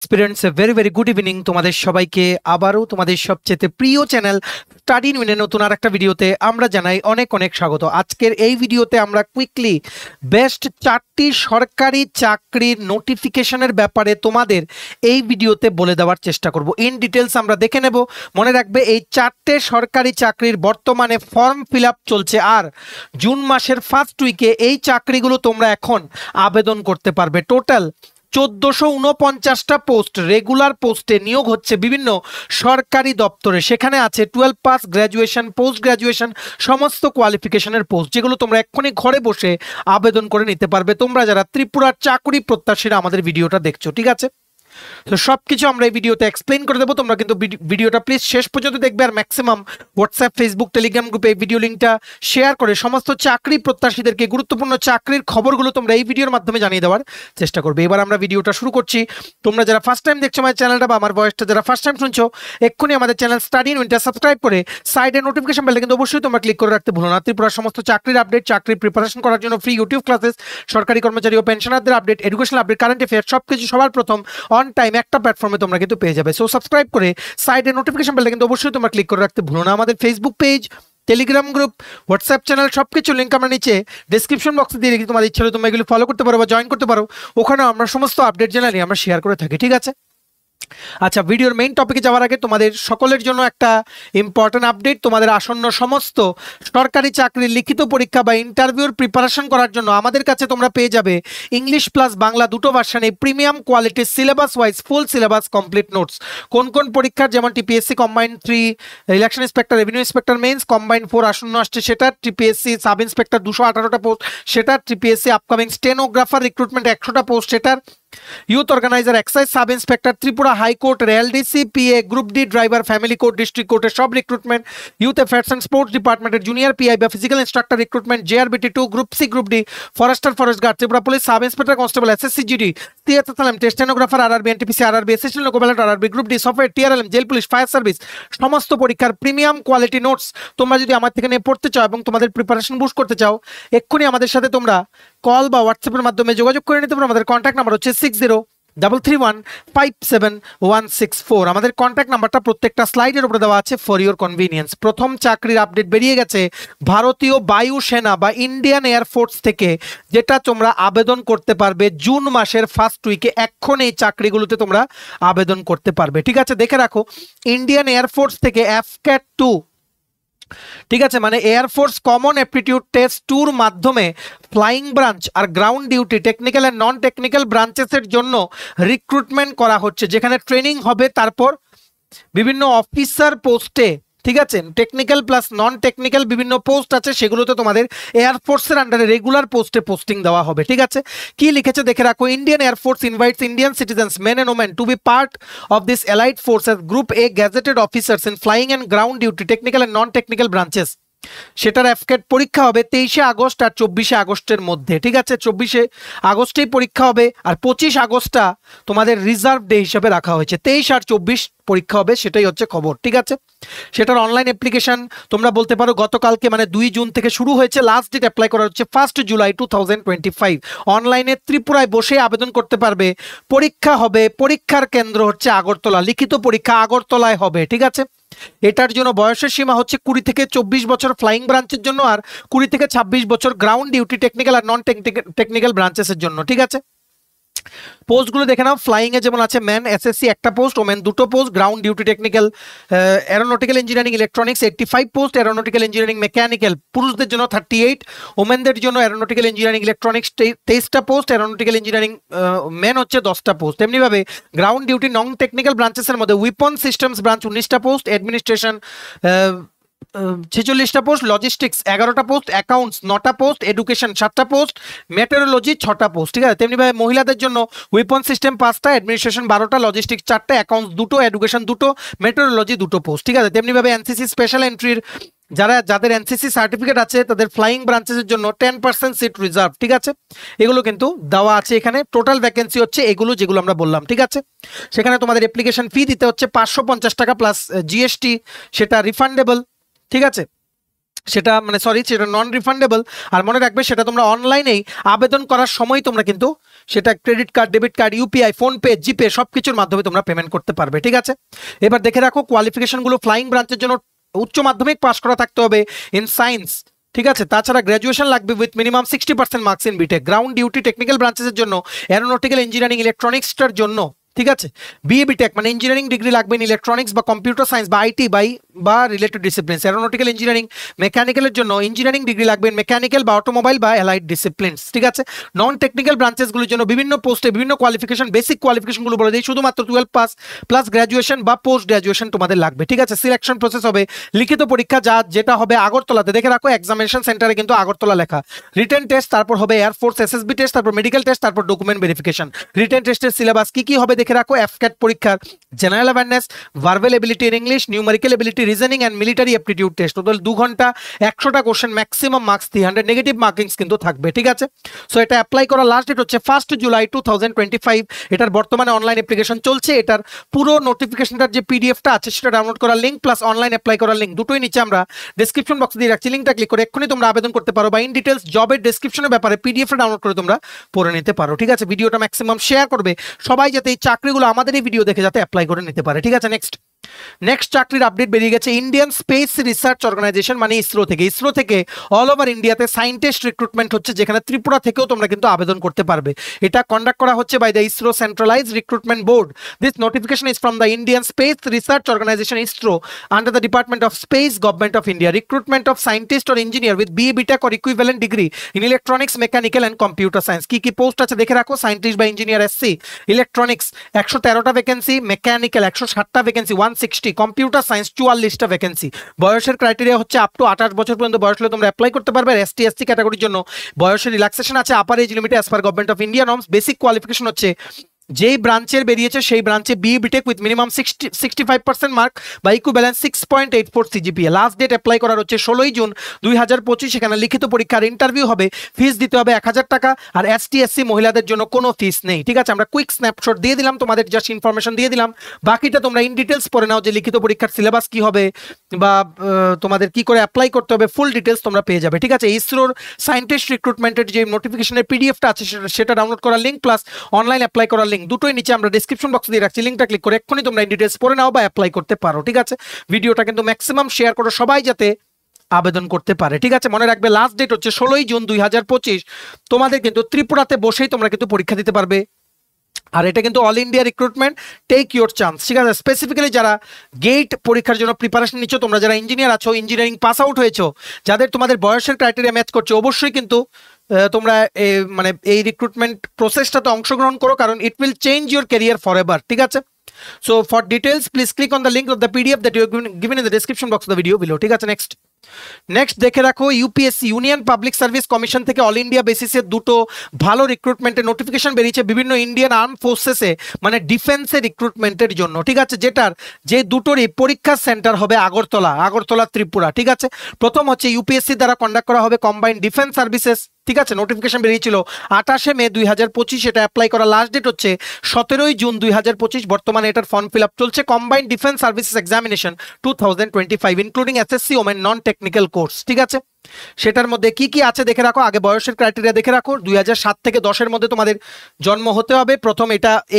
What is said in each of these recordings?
Students very very good evening তোমাদের সবাইকে আবারও তোমাদের সবচেয়ে প্রিয় চ্যানেল স্টাডি ইন উইনের নতুন আর একটা ভিডিওতে আমরা জানাই অনেক অনেক স্বাগত। আজকের এই ভিডিওতে আমরা কুইকলি বেস্ট 4টি সরকারি চাকরির নোটিফিকেশনের ব্যাপারে তোমাদের এই ভিডিওতে বলে দেওয়ার চেষ্টা করব। ইন ডিটেলস আমরা দেখে নেব। মনে রাখবে এই 4টে সরকারি চাকরির বর্তমানে ফর্ম ফিল আপ চলছে, আর জুন মাসের ফার্স্ট উইকে এই চাকরিগুলো তোমরা এখন আবেদন করতে পারবে। টোটাল 1449টা পোস্ট, রেগুলার পোস্টে নিয়োগ হচ্ছে বিভিন্ন সরকারি দপ্তরে। সেখানে আছে 12 পাস, গ্র্যাজুয়েশন, পোস্ট গ্র্যাজুয়েশন, সমস্ত কোয়ালিফিকেশনের পোস্ট, যেগুলো তোমরা এক্ষুনি ঘরে বসে আবেদন করে নিতে পারবে তোমরা যারা ত্রিপুরার চাকরি প্রত্যাশীরা আমাদের ভিডিওটা দেখছো। ঠিক আছে, তো সবকিছু আমরা এই ভিডিওতে এক্সপ্লেন করে দেবো। তোমরা কিন্তু ভিডিওটা প্লিজ শেষ পর্যন্ত দেখবে, আর ম্যাক্সিমাম হোয়াটসঅ্যাপ, ফেসবুক, টেলিগ্রাম গ্রুপে এই ভিডিও লিঙ্কটা শেয়ার করে সমস্ত চাকরি প্রত্যাশীদেরকে গুরুত্বপূর্ণ চাকরির খবরগুলো তোমরা এই ভিডিওর মাধ্যমে জানিয়ে দেওয়ার চেষ্টা করবে। এবার আমরা ভিডিওটা শুরু করছি। তোমরা যারা ফার্স্ট টাইম দেখছো আমার চ্যানেলটা বা আমার ভয়েসটা যারা ফার্স্ট টাইম শুনছো, এক্ষুনি আমাদের চ্যানেল স্টাডি ইন উইনটা সাবস্ক্রাইব করে সাইডে নোটিফিকেশন বেলটা কিন্তু অবশ্যই তোমরা ক্লিক করে রাখতে ভুলো না। ত্রিপুরার সমস্ত চাকরির আপডেট, চাকরির প্রিপারেশন করার জন্য ফ্রি ইউটিউব ক্লাসেস, সরকারি কর্মচারী ও পেনশনারদের update, educational update, current affairs সবকিছু সবার প্রথম অন টাইম একটা প্ল্যাটফর্মে তোমরা কিন্তু পেয়ে যাবে। সো সাবস্ক্রাইব করে সাইডে নোটিফিকেশন বেলটা কিন্তু অবশ্যই তোমরা ক্লিক করে রাখতে ভুলো না। আমাদের Facebook page, Telegram group, WhatsApp channel সবকিছু লিঙ্ক আমরা নিচে ডিসক্রিপশন বক্সে দিয়ে রেখে তোমার ইচ্ছা হলে তোমরা এগুলো ফলো করতে পারো বা জয়েন করতে পারো। ওখানে আমরা সমস্ত আপডেট জানালি আমরা শেয়ার করে থাকি। ঠিক আছে, আচ্ছা, ভিডিওর মেইন টপিকে যাওয়ার আগে তোমাদের সকলের জন্য একটা ইম্পর্টেন্ট আপডেট। তোমাদের আসন্ন সমস্ত সরকারি চাকরির লিখিত পরীক্ষা বা ইন্টারভিউর প্রিপারেশন করার জন্য আমাদের কাছে তোমরা পেয়ে যাবে ইংলিশ প্লাস বাংলা দুটো ভার্সনে প্রিমিয়াম কোয়ালিটির syllabus wise full syllabus complete notes. কোন কোন পরীক্ষার, যেমন TPSC combined 3, election inspector, revenue inspector mains combined 4 আসন্ন আসছে সেটা, টিপিএসসি সাব ইন্সপেক্টর 218টা পোস্ট সেটা, টিপিএসসি আপকামিং স্টেনোগ্রাফার রিক্রুটমেন্ট 100টা পোস্ট সেটার, youth organiser, excise sub inspector, Tripura high court, রেএলডিসি, PA, group D driver, family court, district কোর্টের সব recruitment, youth affairs and sports ডিপার্টমেন্টের জুনিয়র পিআই বা physical instructor recruitment, JRBT 2, group C, group D, forester, forest guard, Tripura police sub inspector, constable, SSC GD, TSSLM, stenographer, RRB, NTPC, RRB, assistant loco pilot, RRB, group D, software, TRLM, jail police, fire service সমস্ত পরীক্ষার premium quality notes তোমরা যদি আমার থেকে নিয়ে পড়তে চাও এবং তোমাদের প্রিপারেশন বুস্ট করতে চাও, এক্ষুনি আমাদের সাথে তোমরা কল বা হোয়াটসঅ্যাপের মাধ্যমে যোগাযোগ করে নিতে পারো। আমাদের কন্ট্যাক্ট নাম্বার হচ্ছে 6033157164। আমাদের কন্ট্যাক্ট নাম্বারটা প্রত্যেকটা স্লাইডের উপরে দেওয়া আছে ফর ইউর কনভিনিয়েন্স। প্রথম চাকরির আপডেট বেরিয়ে গেছে ভারতীয় বায়ুসেনা বা ইন্ডিয়ান এয়ারফোর্স থেকে, যেটা তোমরা আবেদন করতে পারবে জুন মাসের ফার্স্ট উইকে। এখন এই চাকরিগুলোতে তোমরা আবেদন করতে পারবে। ঠিক আছে, দেখে রাখো, ইন্ডিয়ান এয়ারফোর্স থেকে এফক্যাট 2, ঠিক আছে, মানে এয়ারফোর্স কমন অ্যাপটিটিউড টেস্ট 2-র মাধ্যমে ফ্লাইং ব্রাঞ্চ আর ground duty, technical and non technical ব্রাঞ্চেসের জন্য রিক্রুটমেন্ট করা হচ্ছে, যেখানে ট্রেনিং হবে, তারপর বিভিন্ন অফিসার পোস্টে, ঠিক আছে, টেকনিক্যাল প্লাস নন টেকনিক্যাল বিভিন্ন পোস্ট আছে, সেগুলোতে তোমাদের এয়ারফোর্সের আন্ডারে রেগুলার পোস্টে পোস্টিং দেওয়া হবে। ঠিক আছে, কি লিখেছে দেখে রাখো, Indian air force invites Indian citizens men and women to be part of this elite force as group A gazetted officers in flying and ground duty, technical and non technical branches. সেটার AFCAT পরীক্ষা হবে 23শে August আর 24শে আগস্টের মধ্যে। ঠিক আছে, 24শে আগস্টেই পরীক্ষা হবে, আর 25 আগস্টটা তোমাদের রিজার্ভ ডে হিসেবে রাখা হয়েছে। 23 আর 24 পরীক্ষা হবে, সেটাই হচ্ছে খবর। ঠিক আছে, সেটার অনলাইন অ্যাপ্লিকেশন তোমরা বলতে পারো গতকালকে মানে 2 জুন থেকে শুরু হয়েছে, লাস্ট ডেট অ্যাপ্লাই করা হচ্ছে 1 জুলাই 2025। অনলাইনে ত্রিপুরায় বসে আবেদন করতে পারবে। পরীক্ষা হবে, পরীক্ষার কেন্দ্র হচ্ছে আগরতলা, লিখিত পরীক্ষা আগরতলায় হবে। ঠিক আছে, এটার জন্য বয়সের সীমা হচ্ছে 20 থেকে 24 বছর ফ্লাইং ব্রাঞ্চের জন্য, আর 20 থেকে 26 বছর গ্রাউন্ড ডিউটি, টেকনিক্যাল আর নন টেকনিক্যাল ব্রাঞ্চেসের জন্য। ঠিক আছে, পোস্টগুলো দেখে নাও। ফ্লাইং এ যেমন আছে ম্যান এসএসসি 1টা পোস্ট, ওমেন 2টো post, ground duty technical aeronautical engineering electronics 85 post, aeronautical engineering mechanical পুরুষদের জন্য 38, ওমেনদের জন্য এরোনটিক্যাল ইঞ্জিনিয়ারিং ইলেকট্রনিক্স 23টা পোস্ট, এরোনটিক্যাল ইঞ্জিনিয়ারিং মেন হচ্ছে 10টা পোস্ট। এমনিভাবে গ্রাউন্ড ডিউটি নন টেকনিক্যাল ব্রাঞ্চেসের মধ্যে উইপন সিস্টেমস ব্রাঞ্চ 19টা পোস্ট, অ্যাডমিনিস্ট্রেশন 46টা পোস্ট, লজিস্টিক্স 11টা পোস্ট, অ্যাকাউন্টস 9টা পোস্ট, এডুকেশন 7টা পোস্ট, মেটেরোলজি 6টা পোস্ট। ঠিক আছে, তেমনিভাবে মহিলাদের জন্য উইপন সিস্টেম 5টা, অ্যাডমিনিস্ট্রেশন 12টা, লজিস্টিক্স 4টা, অ্যাকাউন্টস 2টো, এডুকেশন 2টো, মেটেরোলজি 2টো পোস্ট। ঠিক আছে, তেমনিভাবে এনসিসি স্পেশাল এন্ট্রির যাদের এনসিসি সার্টিফিকেট আছে তাদের ফ্লাইং ব্রাঞ্চেসের জন্য 10% সিট রিজার্ভ। ঠিক আছে, এগুলো কিন্তু দেওয়া আছে এখানে। টোটাল ভ্যাকেন্সি হচ্ছে এগুলো যেগুলো আমরা বললাম। ঠিক আছে, সেখানে তোমাদের অ্যাপ্লিকেশন ফি দিতে হচ্ছে 550 টাকা প্লাস জিএসটি, সেটা রিফান্ডেবল। ঠিক আছে, সেটা মানে সরি সেটা নন রিফান্ডেবল। আর মনে রাখবে সেটা তোমরা অনলাইনেই আবেদন করার সময় তোমরা কিন্তু সেটা credit card, debit card, UPI, PhonePe, GPay সব কিছুর মাধ্যমে তোমরা পেমেন্ট করতে পারবে। ঠিক আছে, এবার দেখে রাখো কোয়ালিফিকেশনগুলো। ফ্লাইং ব্রাঞ্চের জন্য উচ্চ মাধ্যমিক পাস করা থাকতে হবে ইন সায়েন্স। ঠিক আছে, তাছাড়া গ্র্যাজুয়েশন লাগবে with minimum 60% marks in BTech. Ground duty technical ব্রাঞ্চের জন্য অ্যারোনটিক্যাল ইঞ্জিনিয়ারিং, ইলেকট্রনিক্সটার জন্য ঠিক আছে বিএ বিটেক মানে ইঞ্জিনিয়ারিং ডিগ্রি লাগবে ইন ইলেকট্রনিক্স বা কম্পিউটার সায়েন্স বা আইটি বা রিলেটেড ডিসিপ্লিনস। অ্যারোনটিক্যাল ইঞ্জিনিয়ারিং, মেকানিক্যালের জন্য ইঞ্জিনিয়ারিং ডিগ্রি লাগবে ইন মেকানিক্যাল বা অটোমোবাইল বা অ্যালাইড ডিসিপ্লিনস। ঠিক আছে, নন টেকনিক্যাল ব্রাঞ্চেসগুলোর জন্য বিভিন্ন পোস্টে বিভিন্ন কোয়ালিফিকেশন, বেসিক কোয়ালিফিকেশনগুলো বলে দিই, শুধুমাত্র 12 পাস প্লাস গ্র্যাজুয়েশন বা পোস্ট গ্র্যাজুয়েশন তোমাদের লাগবে। ঠিক আছে, সিলেকশন প্রসেস হবে লিখিত পরীক্ষা, যেটা হবে আগরতলাতে। দেখে রাখো এক্সামিনেশন সেন্টারে কিন্তু আগরতলা লেখা। রিটেন টেস্ট, তারপর হবে এয়ারফোর্স এসএসবি টেস্ট, তারপর মেডিকেল টেস্ট, তারপর ডকুমেন্ট ভেরিফিকেশন। রিটেন টেস্টের সিলেবাস কি হবে দেখে রাখো। এফক্যাট পরীক্ষার general awareness, verbal ability in English, numerical ability, reasoning and military aptitude test. Total 2 ঘন্টা, 100টা question, maximum marks 300, negative markings কিন্তু থাকবে। ঠিক আছে, সো এটা অ্যাপ্লাই করার লাস্ট ডেট হচ্ছে 1 জুলাই 2025। এটার বর্তমানে অনলাইন অ্যাপ্লিকেশন চলছে। এটার পুরো নোটিফিকেশনটার যে পিডিএফটা আছে সেটা ডাউনলোড করার লিঙ্ক প্লাস অনলাইন অ্যাপ্লাই করার লিঙ্ক দুটোই নিচে আমরা ডেসক্রিপশন বক্সে দিয়ে রাখছি। লিঙ্কটা ক্লিক করে এক্ষুনি তোমরা আবেদন করতে পারো বা ইন ডিটেলস জবের ডেসক্রিপশনের ব্যাপারে পিডিএফটা ডাউনলোড করে তোমরা পড়ে নিতে পারো। ঠিক আছে, ভিডিওটা ম্যাক্সিমাম শেয়ার করবে সবাই, যাতে এই চাকরিগুলো আমাদের এই ভিডিও দেখে যাতে অ্যাপ্লাই করে নিতে পারে। ঠিক আছে, নেক্সট চাকরির আপডেট বেরিয়ে গেছে ইন্ডিয়ান স্পেস রিসার্চ অর্গানাইজেশন মানে ইসরো থেকে অল ওভার ইন্ডিয়াতে সায়েন্টিস্ট রিক্রুটমেন্ট হচ্ছে, যেখানে ত্রিপুরা থেকেও তোমরা কিন্তু আবেদন করতে পারবে। এটা কন্ডাক্ট করা হচ্ছে by the ISRO centralised recruitment board. This notification is from the Indian space research organisation ISRO under the department of space, government of India. Recruitment of scientist or engineer with BE BTech or equivalent degree in electronics, mechanical and computer science. কি post আছে দেখে রাখো। Scientist বা engineer SC, electronics 113টা vacancy, mechanical 160টা vacancy 160, computer science 44টা vacancy. বয়সের criteria হচ্ছে আপ টু 28 বছর পর্যন্ত বয়স হলে তোমরা অ্যাপ্লাই করতে পারবে। এসটি এসসি ক্যাটাগরির জন্য বয়সের রিল্যাক্সেশন আছে আপার এজ লিমিটে as per government of India norms. Basic qualification হচ্ছে যেই ব্রাঞ্চের বেরিয়েছে সেই ব্রাঞ্চে BE BTech with minimum 65% mark বা equivalent 6.84 CGPA. Last date apply করার হচ্ছে 16 জুন 2025। এখানে লিখিত পরীক্ষার ইন্টারভিউ হবে, ফিস দিতে হবে 1000 টাকা। আর এসটি এসসি মহিলাদের জন্য কোনো ফিস নেই। ঠিক আছে, আমরা কুইক স্ন্যাপশট দিয়ে দিলাম, তোমাদের জাস্ট ইনফরমেশন দিয়ে দিলাম। বাকিটা তোমরা ইন ডিটেলস পড়ে নাও যে লিখিত পরীক্ষার সিলেবাস কি হবে বা তোমাদের কি করে অ্যাপ্লাই করতে হবে, ফুল ডিটেলস তোমরা পেয়ে যাবে। ঠিক আছে, ইসরোর সায়েন্টিস্ট রিক্রুটমেন্টের যে নোটিফিকেশনের পিডিএফটা আছে সেটা ডাউনলোড করার লিঙ্ক প্লাস অনলাইন অ্যাপ্লাই করার লিঙ্ক দুটোই নিচে আমরা ডেসক্রিপশন বক্সে দিয়ে রাখছি। লিঙ্কটা ক্লিক করে এক্ষুনি তোমরা ইন ডিটেলস পড়ে নাও বা অ্যাপ্লাই করতে পারো। ঠিক আছে, ভিডিওটা কিন্তু ম্যাক্সিমাম শেয়ার করো সবাই যাতে আবেদন করতে পারে। ঠিক আছে, মনে রাখবে লাস্ট ডেট হচ্ছে 16 জুন 2025। তোমাদের কিন্তু ত্রিপুরাতে বসেই তোমরা কিন্তু পরীক্ষা দিতে পারবে। আর এটা কিন্তু all India recruitment, take your chance. ঠিক আছে, স্পেসিফিক্যালি যারা গেট পরীক্ষার জন্য প্রিপারেশন নিচ্ছ, তোমরা যারা ইঞ্জিনিয়ার আছো, ইঞ্জিনিয়ারিং পাস আউট হয়েছো, যাদের তোমাদের বয়সের ক্রাইটেরিয়া ম্যাচ করছে, অবশ্যই কিন্তু তোমরা মানে এই রিক্রুটমেন্ট প্রসেসটাতে অংশগ্রহণ করো, কারণ it will change your career forever. ঠিক আছে, so for details please click on the link of the PDF that you given in the description box of the video below. ঠিক আছে, নেক্সট দেখে রাখো UPSC Union Public Service Commission থেকে all India বেসিসে দুটো ভালো রিক্রুটমেন্টের নোটিফিকেশন বেরিয়েছে বিভিন্ন ইন্ডিয়ান আর্ম ফোর্সেসে মানে ডিফেন্সের রিক্রুটমেন্টের জন্য। ঠিক আছে, যে দুটোরই পরীক্ষার সেন্টার হবে আগরতলা ত্রিপুরা। ঠিক আছে, প্রথম হচ্ছে ইউপিএসসি দ্বারা কন্ডাক্ট করা হবে কম্বাইন্ড ডিফেন্স সার্ভিসেস। ঠিক আছে, নোটিফিকেশন বেরিয়েছিল 28 মে 2025। এটা অ্যাপ্লাই করার লাস্ট ডেট হচ্ছে 17 জুন 2025। বর্তমানে এটার ফর্ম ফিল আপ চলছে। Combined defence services examination 2025 including SSC women non technical course. ঠিক আছে, সেটার মধ্যে কি আছে দেখে রাখো। আগে বয়সের ক্রাইটেরিয়া দেখে রাখো। 2007 থেকে 10-এর মধ্যে তোমাদের জন্ম হতে হবে। প্রথম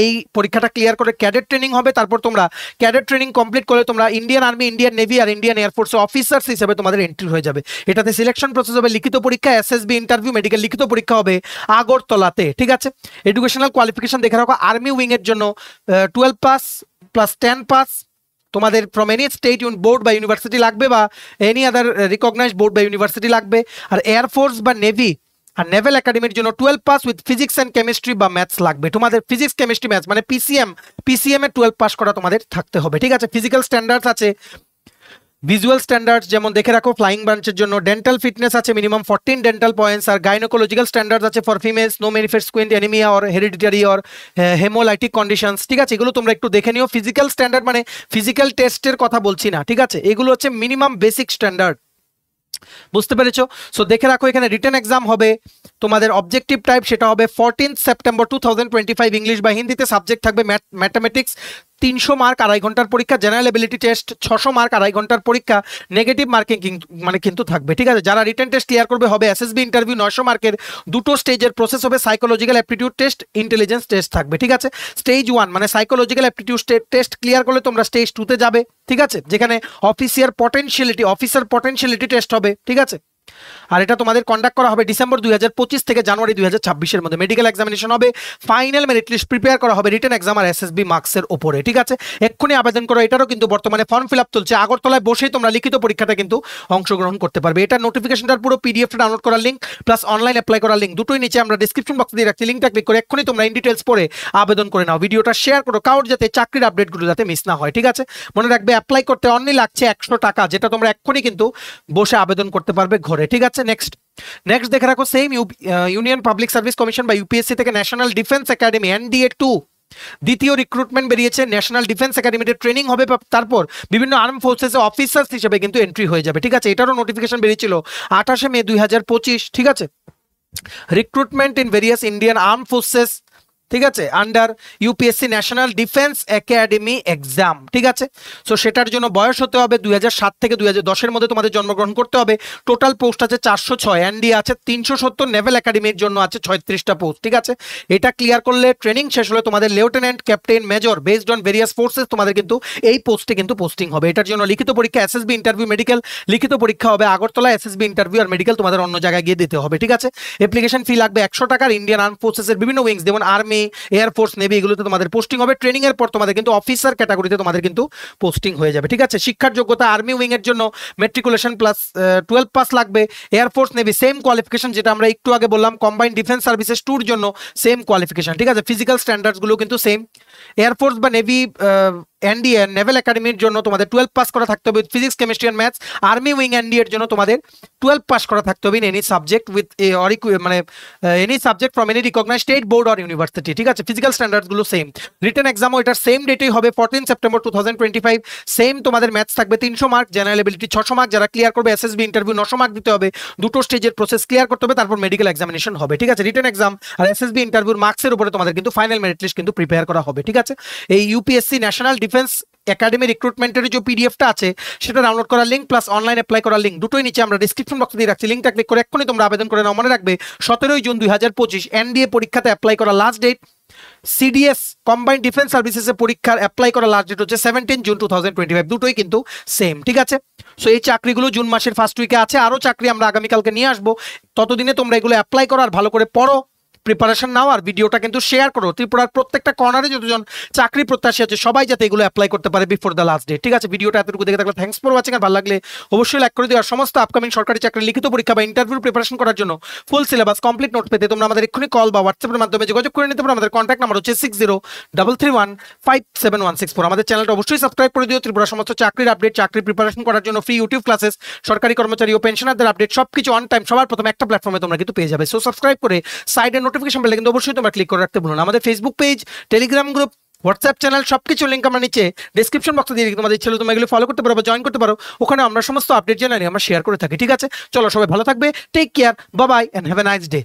এই পরীক্ষাটা ক্লিয়ার করে ক্যাডেট ট্রেনিং হবে। তারপর তোমরা ক্যাডেট ট্রেনিং কমপ্লিট করলে তোমরা ইন্ডিয়ান আর্মি, ইন্ডিয়ান নেভি আর ইন্ডিয়ান এয়ারফোর্স অফিসার্স হিসেবে তোমাদের এন্ট্রি হয়ে যাবে। এটাতে সিলেকশন প্রসেস হবে লিখিত পরীক্ষা, এসএসবি ইন্টারভিউ, মেডিকেল লিখিত পরীক্ষা হবে আগরতলাতে। ঠিক আছে, এডুকেশনাল কোয়ালিফিকেশন দেখে রাখো। আর্মি উইং এর জন্য 12 পাস প্লাস 10 পাস তোমাদের ফ্রম এনি স্টেট বোর্ড বা ইউনিভার্সিটি লাগবে বা এনি আদার রিকগনাইজড বোর্ড বা ইউনিভার্সিটি লাগবে। আর এয়ারফোর্স বা নেভি আর নেভেল একাডেমির জন্য 12 pass with physics and chemistry বা ম্যাথস লাগবে। তোমাদের ফিজিক্স কেমিস্ট্রি ম্যাথস মানে পিসিএম এর 12 পাস করা তোমাদের থাকতে হবে। ঠিক আছে, ফিজিক্যাল স্ট্যান্ডার্ডস আছে, ভিজুয়াল স্ট্যান্ডার্ডস যেমন দেখে রাখো ফ্লাইং ব্রাঞ্চের জন্য। ডেন্টাল ফিটনেস আছে মিনিমাম 14 ডেন্টাল পয়েন্টস। আর গাইনোকোলজিক্যাল স্ট্যান্ডার্ডস আছে for females, no manifest squint anaemia or hereditary or haemolytic conditions. ঠিক আছে, এগুলো তোমরা একটু দেখে নিও। ফিজিক্যাল স্ট্যান্ডার্ড মানে ফিজিক্যাল টেস্টের কথা বলছি না। ঠিক আছে, এগুলো হচ্ছে মিনিমাম বেসিক স্ট্যান্ডার্ড, বুঝতে পেরেছো? সো দেখে রাখো এখানে রিটেন এক্সাম হবে তোমাদের অবজেক্টিভ টাইপ, সেটা হবে 14 সেপ্টেম্বর 2025। ইংলিশ বা হিন্দিতে সাবজেক্ট থাকবে ম্যাথামেটিক্স 300 মার্ক আড়াই ঘন্টার পরীক্ষা, জেনারেল এবিলিটি টেস্ট 600 মার্ক আড়াই ঘন্টার পরীক্ষা, নেগেটিভ মার্কিং মানে কিন্তু থাকবে, ঠিক আছে। যারা রিটেন টেস্ট ক্লিয়ার করবে হবে এসএসবি ইন্টারভিউ 900 মার্কের, দুটো স্টেজের প্রসেস হবে, psychological aptitude test, intelligence test থাকবে, ঠিক আছে। স্টেজ 1 মানে সাইকোলজিক্যাল অ্যাপটিটিউড টেস্ট ক্লিয়ার করলে তোমরা স্টেজ 2 তে যাবে, ঠিক আছে, যেখানে অফিসার পটেনশিয়ালিটি টেস্ট হবে, ঠিক আছে। আর এটা তোমাদের কন্ডাক্ট করা হবে ডিসেম্বর 2025 থেকে জানুয়ারি 2026 এর মধ্যে। মেডিকেল এক্সামিনেশন হবে, ফাইনাল মেরিট লিস্ট প্রিপেয়ার করা হবে রিটেন এক্সাম আর এসএসবি মার্কসের উপরে, ঠিক আছে। এক্ষুনি আবেদন করো। এটারও কিন্তু বর্তমানে ফর্ম ফিল আপ চলছে, আগরতলায় বসেই তোমরা লিখিত পরীক্ষাটা কিন্তু অংশগ্রহণ করতে পারবে। এটা নোটিফিকেশনটার পুরো পিডিএফটা ডাউনলোড করার লিঙ্ক প্লাস অনলাইন অ্যাপ্লাই করার লিঙ্ক দুটোই নিচে আমরা ডেসক্রিপশন বক্সে দিয়ে রাখছি, লিঙ্কটা ক্লিক করে এক্ষুনি তোমরা ইন ডিটেলস পড়ে আবেদন করে নাও। ভিডিওটা শেয়ার করো, কারোর যাতে চাকরির আপডেটগুলো যাতে মিস না হয়, ঠিক আছে। মনে রাখবে অ্যাপ্লাই করতে অনলি লাগছে 100 টাকা, যেটা তোমরা এক্ষুনি কিন্তু বসে আবেদন করতে পারবে ঘরে, ঠিক আছে। নেক্সট দেখে রাখো, same union Public Service commission বা ইউপিএসসি থেকে ন্যাশনাল ডিফেন্স একাডেমি NDA 2 দ্বিতীয় রিক্রুটমেন্ট বেরিয়েছে। ন্যাশনাল ডিফেন্স একাডেমিতে ট্রেনিং হবে, তারপর বিভিন্ন আর্ম ফোর্সেসে অফিসার্স হিসেবে কিন্তু এন্ট্রি হয়ে যাবে, ঠিক আছে। এটারও নোটিফিকেশন বেরিয়েছিল 28 মে 2025, ঠিক আছে। Recruitment in various Indian arm forces, ঠিক আছে, under UPSC national defence academy exam, ঠিক আছে। সো সেটার জন্য বয়স হতে হবে 2007 থেকে 2010 এর মধ্যে তোমাদের জন্মগ্রহণ করতে হবে। টোটাল পোস্ট আছে 406, এনডি আছে 370, নেভেল একাডেমির জন্য আছে 36টা পোস্ট, ঠিক আছে। এটা ক্লিয়ার করলে ট্রেনিং শেষ হলে তোমাদের lieutenant, captain, major based on various forces তোমাদের কিন্তু এই পোস্টে কিন্তু পোস্টিং হবে। এটার জন্য লিখিত পরীক্ষা, এসএসবি ইন্টারভিউ, মেডিকেল। লিখিত পরীক্ষা হবে আগরতলা, এসএসবি ইন্টারভিউ আর মেডিকেল তোমাদের অন্য জায়গায় গিয়ে দিতে হবে, ঠিক আছে। অ্যাপ্লিকেশন ফি লাগবে 100 টাকার। ইন্ডিয়ান আর্ম ফোর্সেসের বিভিন্ন উইংস যেমন আর্মি, এয়ারফোর্স, নেভি এগুলোতে তোমাদের পোস্টিং হবে। ট্রেনিং এর পর তোমাদের কিন্তু অফিসার ক্যাটাগরিতে তোমাদের কিন্তু পোস্টিং হয়ে যাবে, ঠিক আছে। শিক্ষার যোগ্যতা আর্মি উইং এর জন্য মেট্রিকুলেশন প্লাস 12 পাস লাগবে। এয়ারফোর্স, নেভি সেম কোয়ালিফিকেশন, যেটা আমরা একটু আগে বললাম। কম্বাইন্ড ডিফেন্স সার্ভিসেস 2 জন্য সেম কোয়ালিফিকেশন, ঠিক আছে। ফিজিক্যাল স্ট্যান্ডার্ডস গুলো কিন্তু সেম। এয়ারফোর্স বা নেভি এনডিএ নেভেল একাডেমির জন্য তোমাদের 12 পাস করা থাকতে হবে physics, chemistry and maths. Army wing NDA এর জন্য তোমাদের 12 পাস করা থাকতে হবে ইন এনি সাবজেক্ট উইথ মানে any subject from any recognised state board or university, ঠিক আছে। ফিজিক্যাল স্ট্যান্ডার্ডস গুলো সেম। রিটেন এক্সামও এটার সেম ডেটেই হবে 14 সেপ্টেম্বর 2025। সেম তোমাদের ম্যাথস থাকবে 300 মার্ক, জেনারেল এবিলিটি 600 মার্ক। যারা ক্লিয়ার করবে এসএসবি ইন্টারভিউ 900 মার্ক দিতে হবে। দুটো স্টেজের প্রসেস ক্লিয়ার করতে হবে, তারপর মেডিকেল এক্সামিনেশন হবে, ঠিক আছে। রিটেন এক্সাম আর এসএসবি ইন্টারভিউর মার্কসের উপরে তোমাদের কিন্তু ফাইনাল মেরিট লিস্ট কিন্তু প্রিপেয়ার করা হবে, ঠিক আছে। এই ইউপিএসসি ন্যাশনাল ডিফেন্স একাডেমি রিক্রুটমেন্টের যে পিডিএফটা আছে সেটা ডাউনলোড করার লিঙ্ক প্লাস অনলাইন অ্যাপ্লাই করার লিঙ্ক দুটোই নিচে আমরা ডেসক্রিপশন বক্সে দিয়ে রাখছি, লিঙ্কটা ক্লিক করে এক্ষুনি তোমরা আবেদন করে নাও। মনে রাখবে 17 জুন 2025 এনডিএ পরীক্ষাতে অ্যাপ্লাই করা last date. CDS combined defence সার্ভিসেসের পরীক্ষার অ্যাপ্লাই করা লাস্ট ডেট হচ্ছে 17 জুন 2025, দুটোই কিন্তু সেম, ঠিক আছে। সো এই চাকরিগুলো জুন মাসের ফার্স্ট উইকে আছে। আরও চাকরি আমরা আগামীকালকে নিয়ে আসবো, ততদিনে তোমরা এগুলো অ্যাপ্লাই করো আর ভালো করে পড়ো, প্রিপারেশন নাও আর ভিডিওটা কিন্তু শেয়ার করো। ত্রিপুরার প্রত্যেকটা কর্নারে যতজন চাকরি প্রত্যাশী আছে সবাই যাতে এগুলো অ্যাপ্লাই করতে পারে বিফোর দ্য লাস্ট ডেট, ঠিক আছে। ভিডিওটা এতটুকু দেখে থাকলে থ্যাঙ্কস ফর ওয়াচিং। আর ভালো লাগলে অবশ্যই লাইক করে দিও। আর সমস্ত আপকামিং সরকারি চাকরির লিখিত পরীক্ষা বা ইন্টারভিউ প্রিপারেশন করার জন্য ফুল সিলেবাস কমপ্লিট নোট পেতে তোমরা আমাদের এক্ষুনি কল বা হোয়াটসঅ্যাপের মাধ্যমে যোগাযোগ করে নিতে পারো। আমাদের কন্ট্যাক্ট নাম্বার হচ্ছে 6033157164। আমাদের চ্যানেলটা অবশ্যই সাবস্ক্রাইব করে দিও। ত্রিপুরা সমস্ত চাকরির আপডেট, চাকরি প্রিপারেশন করার জন্য ফ্রি ইউটিউব ক্লাসেস, সরকারি কর্মচারী ও পেনশনারদের আপডেট সবকিছু অন টাইম সবার প্রথমে একটা প্ল্যাটফর্মে তোমরা কিন্তু পেয়ে যাবে। সো সাবস্ক্রাইব করে সাইডে নোটিফিকেশন বেল কিন্তু অবশ্যই তোমরা ক্লিক করে রাখতে ভুলো না। আমাদের Facebook page, Telegram group, WhatsApp channel সবকিছু লিঙ্ক আমরা নিচে ডেসক্রিপশন বক্সে দিয়ে দিই। তোমাদের ইচ্ছে হলে তোমরা এগুলো ফলো করতে পারো বা জয়েন করতে পারো। ওখানে আমরা সমস্ত আপডেট জানাই আমরা শেয়ার করে থাকি, ঠিক আছে। চলো সবাই ভালো থাকবে, take care, bye bye and have a nice day.